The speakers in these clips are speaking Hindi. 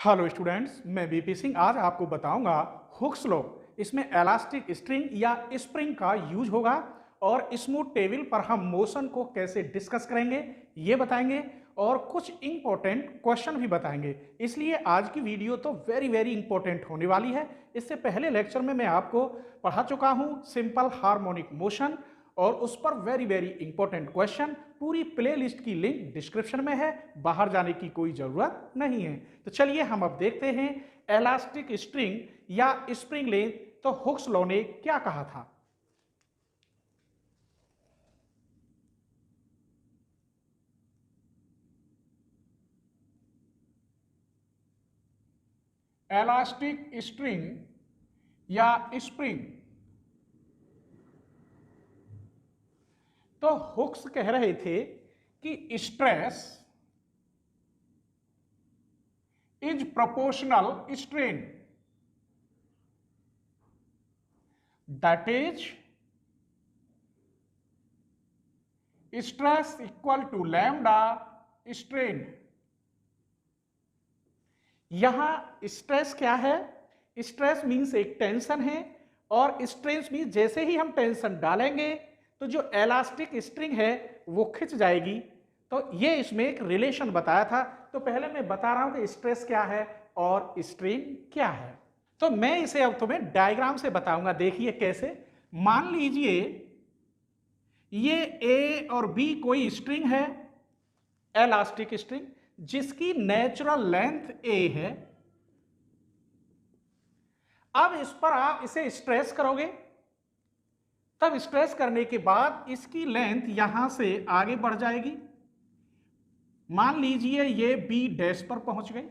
हेलो स्टूडेंट्स, मैं बीपी सिंह आज आपको बताऊंगा हुक्स लॉ। इसमें इलास्टिक स्ट्रिंग या स्प्रिंग का यूज होगा और स्मूथ टेबल पर हम मोशन को कैसे डिस्कस करेंगे ये बताएंगे और कुछ इंपॉर्टेंट क्वेश्चन भी बताएंगे। इसलिए आज की वीडियो तो वेरी इंपॉर्टेंट होने वाली है। इससे पहले लेक्चर में मैं आपको पढ़ा चुका हूं सिंपल हार्मोनिक मोशन और उस पर वेरी इंपॉर्टेंट क्वेश्चन। पूरी प्लेलिस्ट की लिंक डिस्क्रिप्शन में है, बाहर जाने की कोई जरूरत नहीं है। तो चलिए हम अब देखते हैं इलास्टिक स्ट्रिंग या स्प्रिंग लेंथ तो हुक्स लॉ ने क्या कहा था। इलास्टिक स्ट्रिंग या स्प्रिंग, तो हुक्स कह रहे थे कि stress is proportional strain, that is stress equal to lambda strain. यहां स्ट्रेस क्या है? स्ट्रेस मीन्स एक टेंशन है और स्ट्रेस मीन्स जैसे ही हम टेंशन डालेंगे तो जो इलास्टिक स्ट्रिंग है वो खिंच जाएगी। तो ये इसमें एक रिलेशन बताया था। तो पहले मैं बता रहा हूं कि स्ट्रेस क्या है और स्ट्रेन क्या है। तो मैं इसे अब तुम्हें डायग्राम से बताऊंगा। देखिए कैसे। मान लीजिए ये ए और बी कोई स्ट्रिंग है, इलास्टिक स्ट्रिंग, जिसकी नेचुरल लेंथ ए है। अब इस पर आप इसे स्ट्रेस करोगे, तब स्ट्रेस करने के बाद इसकी लेंथ यहां से आगे बढ़ जाएगी। मान लीजिए ये बी डैश पर पहुंच गई।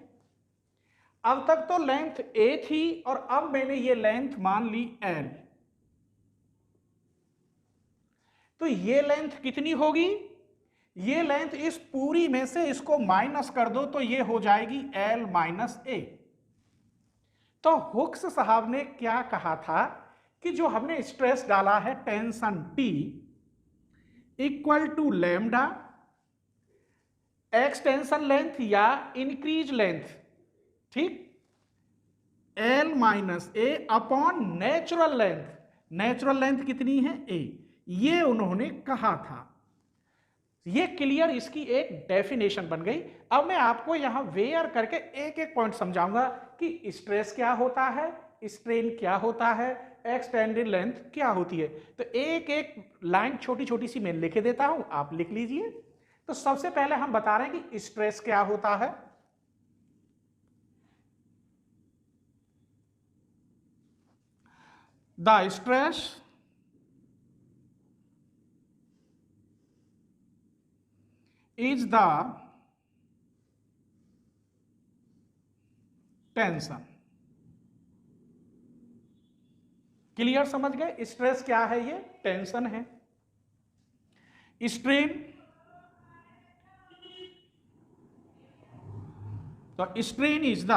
अब तक तो लेंथ ए थी और अब मैंने ये लेंथ मान ली एल। तो ये लेंथ कितनी होगी? ये लेंथ इस पूरी में से इसको माइनस कर दो तो ये हो जाएगी एल माइनस ए। तो हुक्स साहब ने क्या कहा था कि जो हमने स्ट्रेस डाला है tension T equal to lambda extension length या इंक्रीज लेंथ, ठीक, एल माइनस ए upon natural length. Natural length कितनी है? ए। ये उन्होंने कहा था। ये क्लियर, इसकी एक डेफिनेशन बन गई। अब मैं आपको यहां वेयर करके एक एक पॉइंट समझाऊंगा कि स्ट्रेस क्या होता है, स्ट्रेन क्या होता है, एक्सटेंडेड लेंथ क्या होती है। तो एक एक लाइन छोटी छोटी सी मैं लिख देता हूं, आप लिख लीजिए। तो सबसे पहले हम बता रहे हैं कि स्ट्रेस क्या होता है। The stress is the tension. Clear, समझ गए? स्ट्रेस क्या है? ये टेंशन है। स्ट्रेन, तो strain is the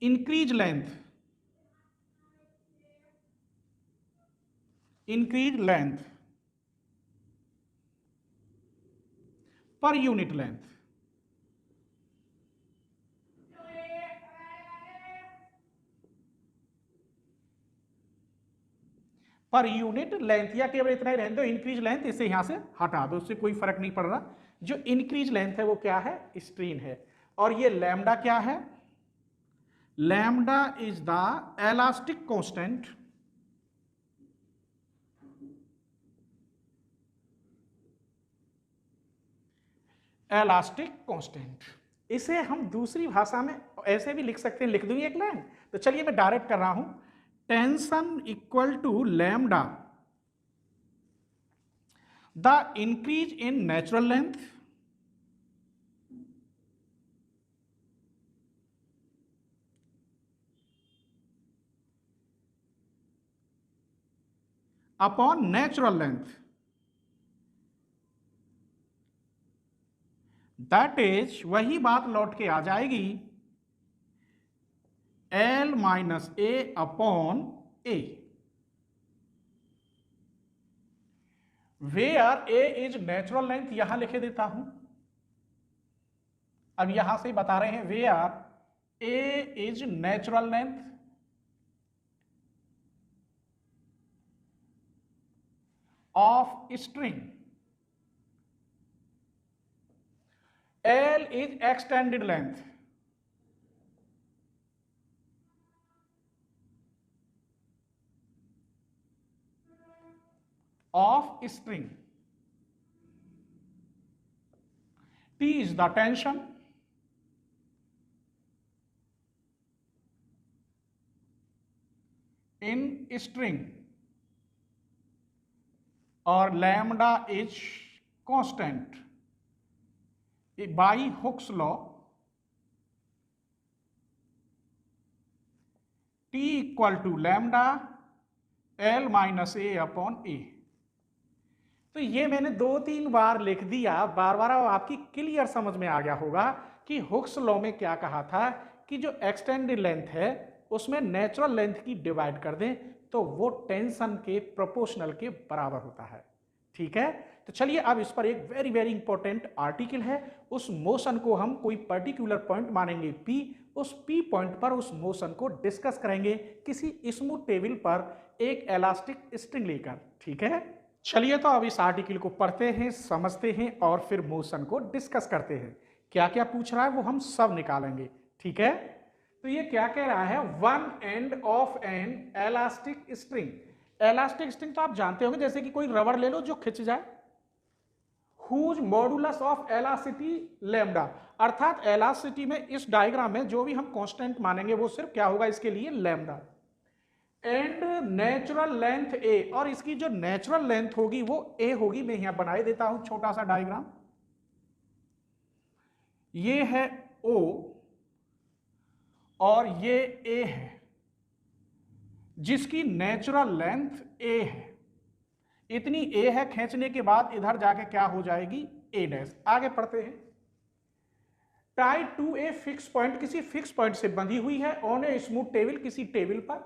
increase length per unit length. Per unit length, या केवल इतना ही रहने दो, इंक्रीज लेंथ इसे यहां से हटा दो, उससे कोई फर्क नहीं पड़ रहा। जो इंक्रीज लेंथ है वो क्या है? स्ट्रेन है। और ये लैम्डा क्या है? Lambda is the elastic constant इसे हम दूसरी भाषा में ऐसे भी लिख सकते हैं, लिख दूंगी एक लाइन। तो चलिए मैं डायरेक्ट कर रहा हूं। Tension equal to lambda the increase in natural length upon natural length, that is, वही बात लौट के आ जाएगी, L minus A upon a. Where a is natural length, यहां लिखे देता हूं। अब यहां से बता रहे हैं where a is natural length of string, L is extended length of string, T is the tension, in string, और lambda is constant by Hooke's law, T equal to lambda L minus A upon A। तो ये मैंने 2-3 बार लिख दिया, बार बार आपकी क्लियर समझ में आ गया होगा कि हुक्स लॉ में क्या कहा था कि जो एक्सटेंडेड लेंथ है उसमें नेचुरल लेंथ की डिवाइड कर दें तो वो टेंशन के प्रोपोर्शनल के बराबर होता है। ठीक है, तो चलिए अब इस पर एक वेरी वेरी इंपॉर्टेंट आर्टिकल है। उस मोशन को हम कोई पर्टिकुलर पॉइंट मानेंगे P, उस P पॉइंट पर उस मोशन को डिस्कस करेंगे किसी स्मूथ टेबल पर एक इलास्टिक स्ट्रिंग लेकर। ठीक है, चलिए तो अब इस आर्टिकल को पढ़ते हैं, समझते हैं और फिर मोशन को डिस्कस करते हैं। क्या क्या पूछ रहा है वो हम सब निकालेंगे। ठीक है, तो ये क्या कह रहा है, one end of N elastic string. Elastic string तो आप जानते होंगे, जैसे कि कोई रबड़ ले लो जो खिंच जाए, whose modulus of elasticity lambda, अर्थात एलास्टिसिटी में इस डायग्राम में जो भी हम कांस्टेंट मानेंगे वो सिर्फ क्या होगा, इसके लिए लैम्डा। एंड नेचुरल लेंथ ए, और इसकी जो नेचुरल लेंथ होगी वो ए होगी। मैं यहां बनाए देता हूं छोटा सा डायग्राम। ये है ओ और ये ए है जिसकी नेचुरल लेंथ ए है। इतनी ए है, खींचने के बाद इधर जाके क्या हो जाएगी, ए डैश। आगे पढ़ते हैं। Tied to a fix point, किसी फिक्स पॉइंट से बंधी हुई है, ऑन ए स्मूथ टेबल, किसी टेबल पर।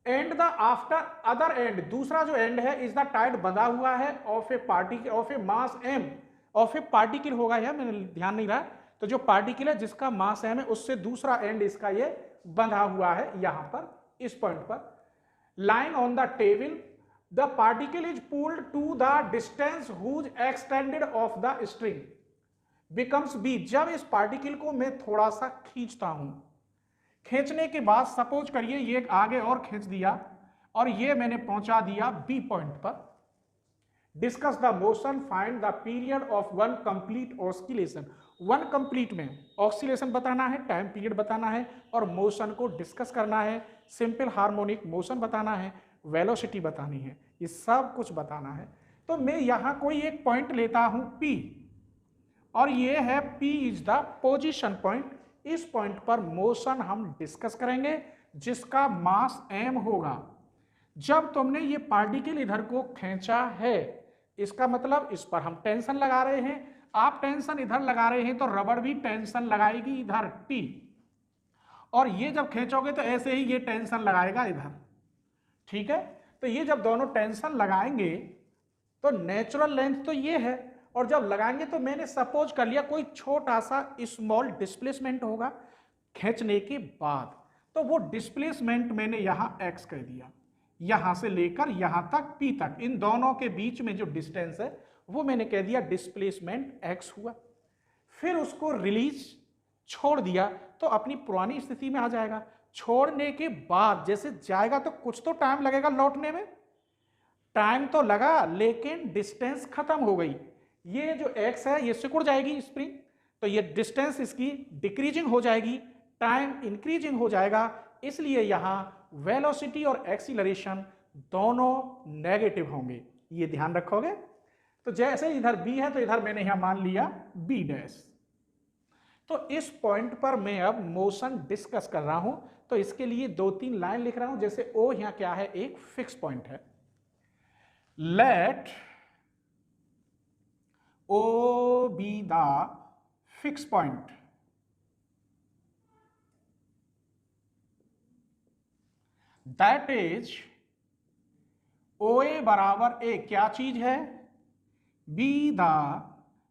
And the after other end, दूसरा जो एंड है, इज द टाइड बंधा हुआ है of a particle of a mass m, of a particle होगा यह, मैंने ध्यान नहीं रहा। तो जो पार्टिकल है जिसका मास एम है उससे दूसरा एंड इसका ये बंधा हुआ है यहां पर, इस पॉइंट पर। Line on the table, the particle is pulled to the distance whose extended of the string becomes b. जब इस पार्टिकल को मैं थोड़ा सा खींचता हूं, खींचने के बाद सपोज करिए ये आगे और खींच दिया और ये मैंने पहुंचा दिया बी पॉइंट पर। Discuss the motion, find the period of one complete oscillation. One complete में ऑस्किलेशन बताना है, टाइम पीरियड बताना है और मोशन को डिस्कस करना है। सिंपल हार्मोनिक मोशन बताना है, वेलोसिटी बतानी है, ये सब कुछ बताना है। तो मैं यहां कोई एक पॉइंट लेता हूं P, और ये है P is the position point. इस पॉइंट पर मोशन हम डिस्कस करेंगे जिसका मास m होगा। जब तुमने ये पार्टिकल इधर को खींचा है, इसका मतलब इस पर हम टेंशन लगा रहे हैं। आप टेंशन इधर लगा रहे हैं तो रबड़ भी टेंशन लगाएगी इधर T, और ये जब खींचोगे तो ऐसे ही ये टेंशन लगाएगा इधर। ठीक है, तो ये जब दोनों टेंशन लगाएंगे तो नेचुरल लेंथ तो ये है, और जब लगाएंगे तो मैंने सपोज कर लिया कोई छोटा सा स्मॉल डिस्प्लेसमेंट होगा खींचने के बाद, तो वो डिस्प्लेसमेंट मैंने यहां x कह दिया। यहां से लेकर यहां तक P तक, इन दोनों के बीच में जो डिस्टेंस है वो मैंने कह दिया डिस्प्लेसमेंट x हुआ। फिर उसको रिलीज छोड़ दिया तो अपनी पुरानी स्थिति में आ जाएगा। छोड़ने के बाद जैसे जाएगा तो कुछ तो टाइम लगेगा लौटने में, टाइम तो लगा लेकिन डिस्टेंस खत्म हो गई। ये जो x है ये सिकुड़ जाएगी स्प्रिंग, तो ये डिस्टेंस इसकी डिक्रीजिंग हो जाएगी, टाइम इंक्रीजिंग हो जाएगा। इसलिए यहां वेलोसिटी और एक्सीलरेशन दोनों नेगेटिव होंगे, ये ध्यान रखोगे। तो जैसे इधर b है तो इधर मैंने यहां मान लिया b डैश। तो इस पॉइंट पर मैं अब मोशन डिस्कस कर रहा हूं, तो इसके लिए 2-3 लाइन लिख रहा हूं। जैसे O यहां क्या है, एक फिक्स पॉइंट है। Let O be the fixed point that is OA बराबर ए क्या चीज है? Be the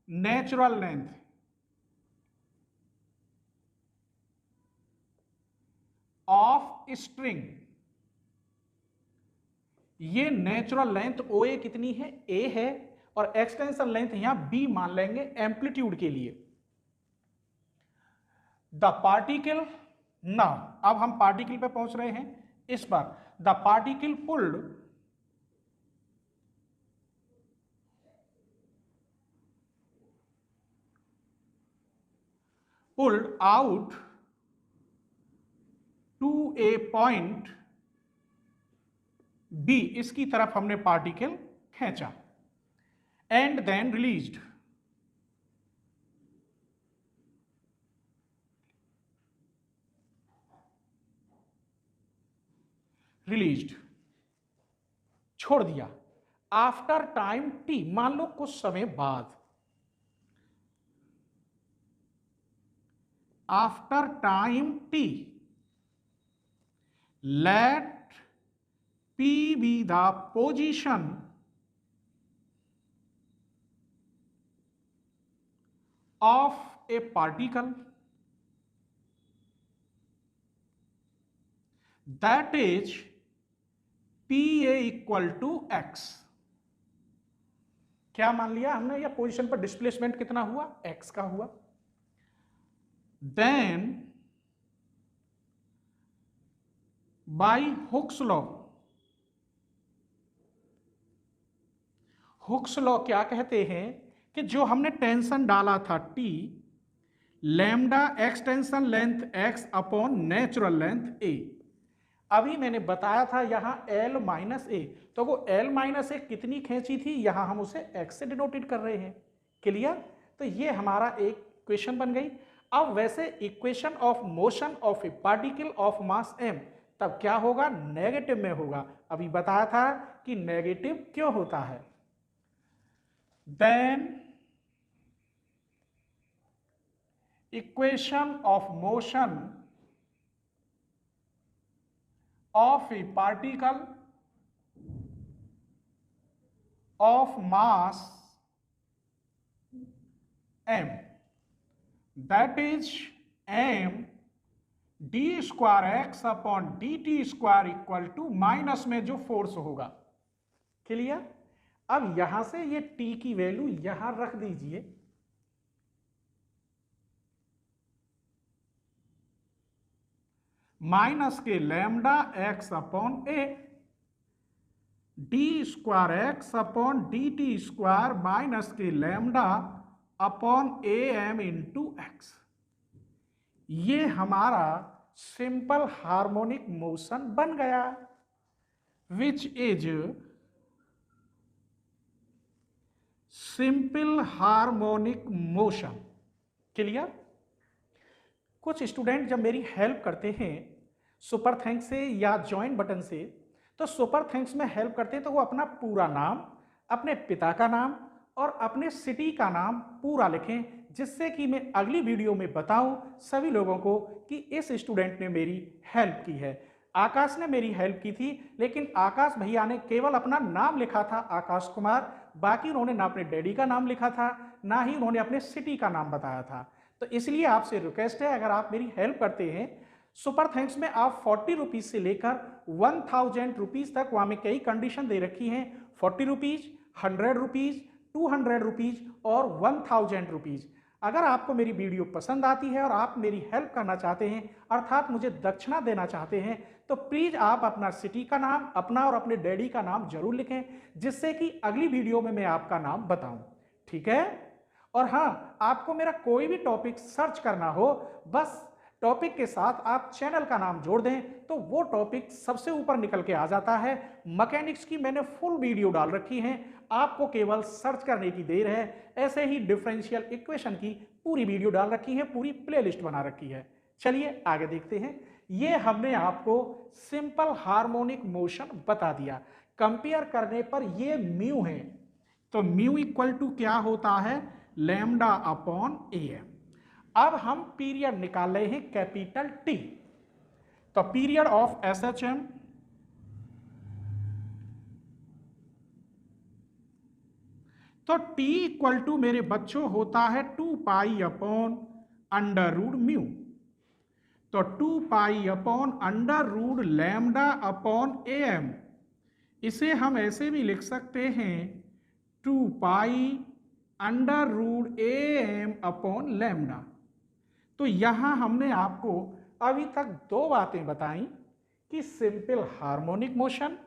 natural length of string. ये नेचुरल लेंथ OA कितनी है? A है, और एक्सटेंशन लेंथ यहां B मान लेंगे एम्पलीट्यूड के लिए। द पार्टिकल, नाउ अब हम पार्टिकल पे पहुंच रहे हैं। इस बार the particle pulled out to a point B, इसकी तरफ हमने पार्टिकल खींचा, एंड देन रिलीज्ड। छोड़ दिया। आफ्टर टाइम T, मान लो कुछ समय बाद, after time T, let P be the position of a particle that is PA equal to x। क्या मान लिया हमने? या पोजीशन पर डिस्प्लेसमेंट कितना हुआ? x का हुआ। Then by Hooke's law, Hooke's law क्या कहते हैं कि जो हमने टेंशन डाला था T, lambda extension length x upon natural length A। अभी मैंने बताया था यहां L माइनस ए, तो वो L माइनस ए कितनी खींची थी, यहां हम उसे x से डिनोटेड कर रहे हैं। क्लियर? तो ये हमारा एक इक्वेशन बन गई। अब वैसे equation of motion of a particle of mass m तब क्या होगा? नेगेटिव में होगा। अभी बताया था कि नेगेटिव क्यों होता है। Then equation of motion of a particle of mass m, that is m d square x upon dt square equal to minus में जो फोर्स होगा। क्लियर? अब यहां से ये t की वैल्यू यहां रख दीजिए, minus K lambda X upon A, D square X upon D T square minus K lambda upon A M into X. ये हमारा सिंपल हार्मोनिक मोशन बन गया, which is simple harmonic motion. Clear? कुछ स्टूडेंट जब मेरी हेल्प करते हैं सुपर थैंक्स से या ज्वाइन बटन से, तो सुपर थैंक्स में हेल्प करते हैं तो वो अपना पूरा नाम, अपने पिता का नाम और अपने सिटी का नाम पूरा लिखें, जिससे कि मैं अगली वीडियो में बताऊं सभी लोगों को कि इस स्टूडेंट ने मेरी हेल्प की है। आकाश ने मेरी हेल्प की थी, लेकिन आकाश भैया ने केवल अपना नाम लिखा था आकाश कुमार, बाकी उन्होंने ना अपने डैडी का नाम लिखा था, ना ही उन्होंने अपने सिटी का नाम बताया था। तो इसलिए आपसे रिक्वेस्ट है, अगर आप मेरी हेल्प करते हैं सुपर थैंक्स में, आप 40 रुपीज से लेकर 1000 रुपीज तक, वहां में कई कंडीशन दे रखी हैं, 40 रुपीज, 100 रुपीज, 200 रुपीज और 1000 रुपीज। अगर आपको मेरी वीडियो पसंद आती है और आप मेरी हेल्प करना चाहते हैं, अर्थात मुझे दक्षिणा देना चाहते हैं, तो प्लीज आप अपना सिटी का नाम, अपना और अपने डैडी का नाम जरूर लिखें, जिससे कि अगली वीडियो में मैं आपका नाम बताऊं। ठीक है? और हाँ, आपको मेरा कोई भी टॉपिक सर्च करना हो, बस टॉपिक के साथ आप चैनल का नाम जोड़ दें तो वो टॉपिक सबसे ऊपर निकल के आ जाता है। मैकेनिक्स की मैंने फुल वीडियो डाल रखी है, आपको केवल सर्च करने की देर है। ऐसे ही डिफरेंशियल इक्वेशन की पूरी वीडियो डाल रखी है, पूरी प्लेलिस्ट बना रखी है। चलिए आगे देखते हैं। ये हमने आपको सिंपल हार्मोनिक मोशन बता दिया। कंपेयर करने पर ये म्यू है, तो म्यू इक्वल टू क्या होता है? लैम्डा अपॉन ए एम। अब हम पीरियड निकाल रहे हैं कैपिटल टी, तो period of S H M तो t इक्वल टू मेरे बच्चों होता है 2 pi upon under root mu. तो 2 pi upon under root lambda upon am, इसे हम ऐसे भी लिख सकते हैं 2 pi under root am upon lambda. तो यहां हमने आपको अभी तक दो बातें बताई कि सिंपल हार्मोनिक मोशन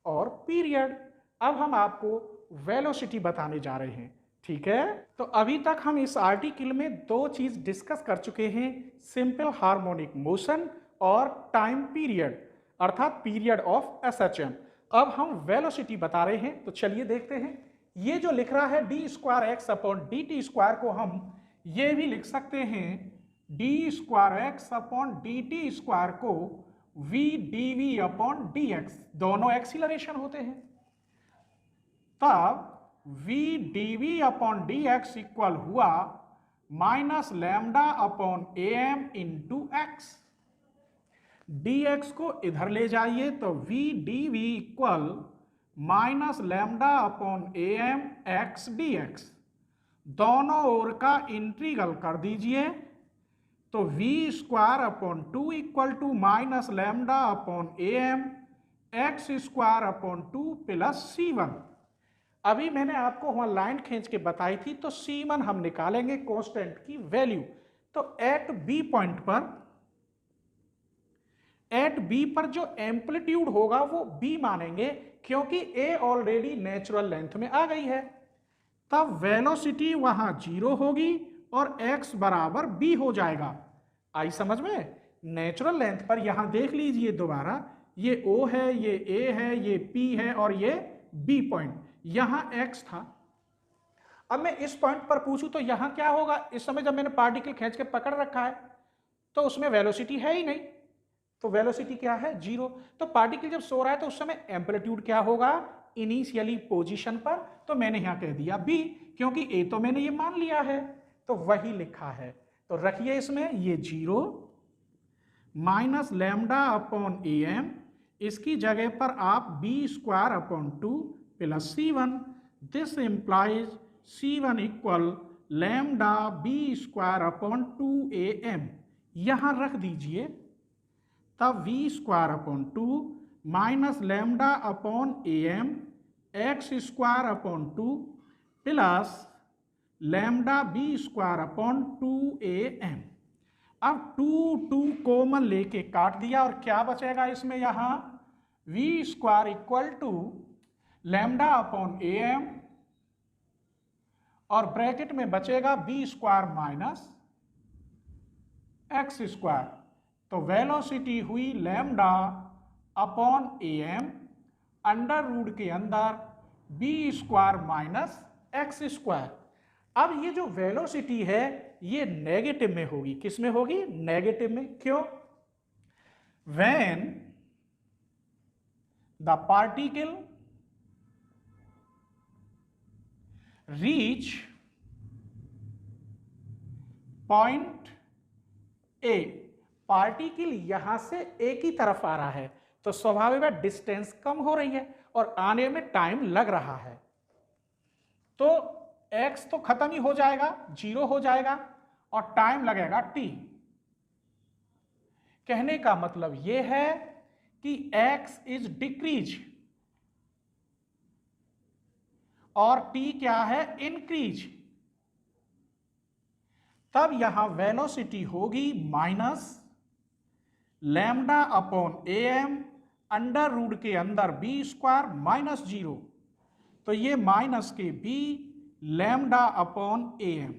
और पीरियड। अब हम आपको वेलोसिटी बताने जा रहे हैं, ठीक है। तो अभी तक हम इस आर्टिकल में दो चीज डिस्कस कर चुके हैं, सिंपल हार्मोनिक मोशन और टाइम पीरियड अर्थात पीरियड ऑफ SHM। अब हम वेलोसिटी बता रहे हैं, तो चलिए देखते हैं। ये जो लिख रहा है D square X upon D T square को हम ये भी लिख सकते हैं D square X upon D T square को V D V upon D X, दोनों एक्सीलरेशन होते हैं। तब V D V upon D X equal हुआ माइनस लैम्डा अपॉन ए M into X. D X को इधर ले जाइए तो V D V equal minus lambda upon A M X D X, दोनों ओर का इंटीग्रल कर दीजिए तो v square upon 2 equal to minus lambda upon A M x square upon 2 plus C1। अभी मैंने आपको वहां लाइन खींच के बताई थी, तो C1 हम निकालेंगे कांस्टेंट की वैल्यू। तो एट बी पर जो एम्पलीट्यूड होगा वो B मानेंगे, क्योंकि A ऑलरेडी नेचुरल लेंथ में आ गई है। तब वेलोसिटी वहां 0 होगी और x बराबर B हो जाएगा। आई समझ में? नेचुरल लेंथ पर यहां देख लीजिए दोबारा, ये O है, ये A है, ये P है और ये B पॉइंट, यहां x था। अब मैं इस पॉइंट पर पूछूं तो यहां क्या होगा? इस समय जब मैंने पार्टिकल खींच के पकड़ रखा है तो उसमें वेलोसिटी है ही नहीं, तो वेलोसिटी क्या है? 0। तो पार्टिकल जब सो रहा है तो उस समय एम्पलीट्यूड क्या होगा? इनिशियली पोजीशन पर, तो मैंने यहां कह दिया B, क्योंकि A तो मैंने ये मान लिया है, तो वही लिखा है। तो रखिए इसमें ये 0 माइनस लैम्डा अपॉन ए एम, इसकी जगह पर आप B square upon 2 plus C1। This implies C1 equal lambda B square upon 2am, यहां रख दीजिए। तब V square upon 2 minus lambda upon am x square upon 2 plus lambda B square upon 2am। अब 2 कॉमन लेके काट दिया और क्या बचेगा इसमें? यहां V square equal to lambda upon am और ब्रैकेट में बचेगा B square minus x square. तो वेलोसिटी हुई lambda upon am under root के अंदर B square minus x square. अब ये जो वेलोसिटी है ये नेगेटिव में होगी। किस में होगी? नेगेटिव में। क्यों? When the particle reach point A, particle यहां से A की तरफ आ रहा है तो स्वाभाविक है डिस्टेंस कम हो रही है और आने में टाइम लग रहा है, तो x तो खत्म ही हो जाएगा, 0 हो जाएगा और टाइम लगेगा t। कहने का मतलब यह है कि x इज डिक्रीज और t क्या है? इंक्रीज। तब यहां वेलोसिटी होगी minus lambda upon am under root के अंदर B स्क्वायर माइनस 0, तो ये माइनस के B लैम्डा अपॉन am।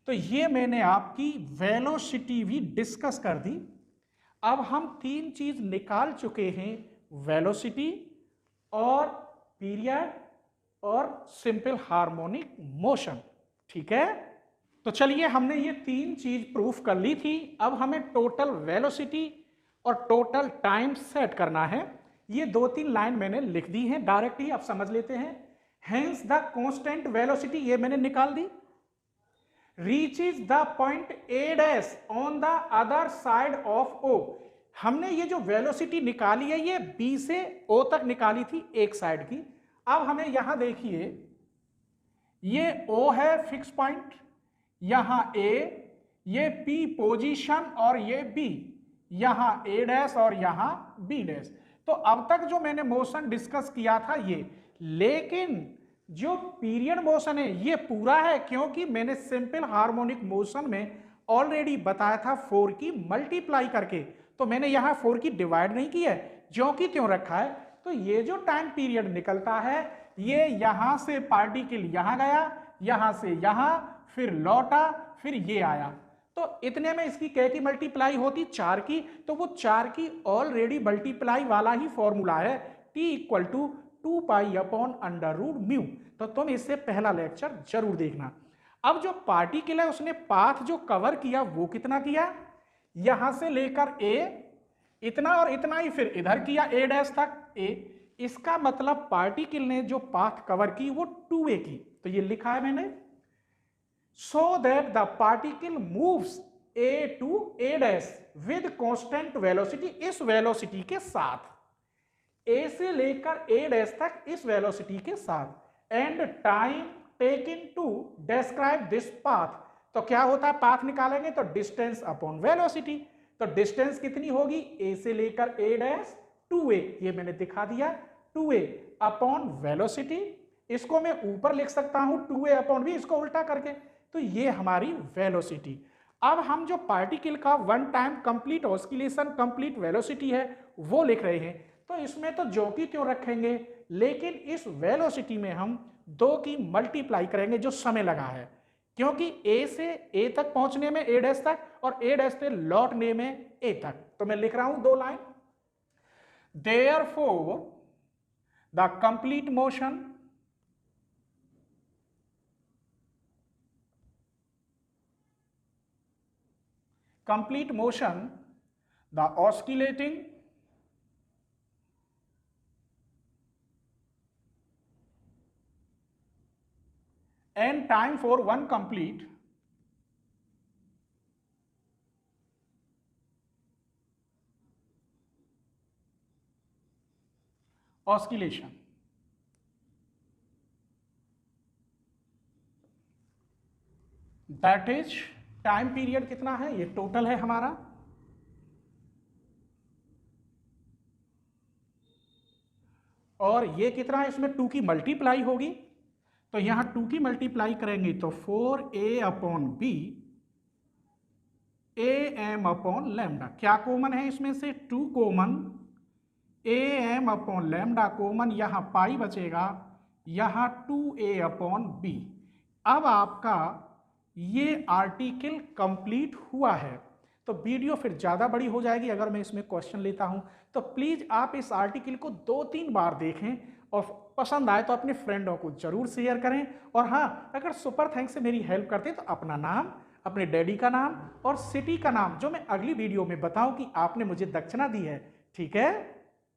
तो ये मैंने आपकी वेलोसिटी भी डिस्कस कर दी। अब हम तीन चीज निकाल चुके हैं, वेलोसिटी और पीरियड और सिंपल हार्मोनिक मोशन, ठीक है। तो चलिए हमने ये तीन चीज प्रूफ कर ली थी। अब हमें टोटल वेलोसिटी और टोटल टाइम सेट करना है। ये 2-3 लाइन मैंने लिख दी हैं, डायरेक्ट ही आप समझ लेते हैं। हेंस द कांस्टेंट वेलोसिटी ये मैंने निकाल दी, reaches the point A dash on the other side of O. हमने ये जो वेलोसिटी निकाली है ये बी से ओ तक निकाली थी एक साइड की। अब हमें यहां देखिए ये O है फिक्स पॉइंट, यहां A, ये P पोजीशन और ये B, यहां A डैश और यहां B डैश। तो अब तक जो मैंने मोशन डिस्कस किया था ये, लेकिन जो पीरियड मोशन है ये पूरा है, क्योंकि मैंने सिंपल हार्मोनिक मोशन में ऑलरेडी बताया था 4 की मल्टीप्लाई करके, तो मैंने यहां 4 की डिवाइड नहीं की है, ज्यों की त्यों रखा है। तो ये जो टाइम पीरियड निकलता है ये यहां से पार्टिकल यहां गया, यहां से यहां, फिर लौटा, फिर ये आया, तो इतने में इसकी क्या की मल्टीप्लाई होती 4 की, तो वो 4 की ऑलरेडी मल्टीप्लाई वाला ही फॉर्मूला है T equal to 2 pi upon under root mu. तो तुम इससे पहला लेक्चर जरूर देखना। अब जो पार्टिकल है उसने पाथ जो कवर किया वो कितना किया, यहां से लेकर A इतना और इतना ही, फिर इधर किया A डैश तक A, इसका मतलब पार्टिकल ने जो पाथ कवर की वो 2A की, तो ये लिखा है मैंने, so that the particle moves A to A dash with constant velocity, इस वेलोसिटी के साथ A से लेकर A डैश तक इस वेलोसिटी के साथ, and time taken to describe this path. तो क्या होता है, पाथ निकालेंगे तो डिस्टेंस अपॉन वेलोसिटी, तो डिस्टेंस कितनी होगी A से लेकर A डैश 2A, ये मैंने दिखा दिया 2A अपॉन वेलोसिटी, इसको मैं ऊपर लिख सकता हूं 2A अपॉन V, इसको उल्टा करके, तो ये हमारी वेलोसिटी। अब हम जो पार्टिकल का one time complete oscillation complete velocity है वो लिख रहे हैं, तो इसमें तो जो की त्यों रखेंगे, लेकिन इस वेलोसिटी में हम 2 की मल्टीप्लाई करेंगे जो समय लगा है, क्योंकि A से A तक पहुंचने में A डैश तक और A डैश से लौटने में A तक, तो मैं लिख रहा हूं 2 line, therefore the complete motion the oscillating and time for one complete oscillation, that is time period कितना है, ये टोटल है हमारा, और ये कितना है, इसमें 2 की मल्टीप्लाई होगी, तो यहां 2 की मल्टीप्लाई करेंगे तो 4A upon B AM upon lambda, क्या कॉमन है इसमें से 2 common, AM upon lambda common, यहां पाई बचेगा, यहां 2A अपॉन B। अब आपका ये आर्टिकल कंप्लीट हुआ है, तो वीडियो फिर ज़्यादा बड़ी हो जाएगी अगर मैं इसमें क्वेश्चन लेता हूं, तो प्लीज़ आप इस आर्टिकल को 2-3 बार देखें और पसंद आए तो अपने फ्रेंडों को जरूर शेयर करें, और हाँ, अगर सुपर थैंक्स से मेरी हेल्प करते तो अपना नाम, अपने डैडी का नाम और सिटी का नाम जो मैं अगली वीडियो में बताऊं कि आपने मुझे दक्षिणा दी है, ठीक है।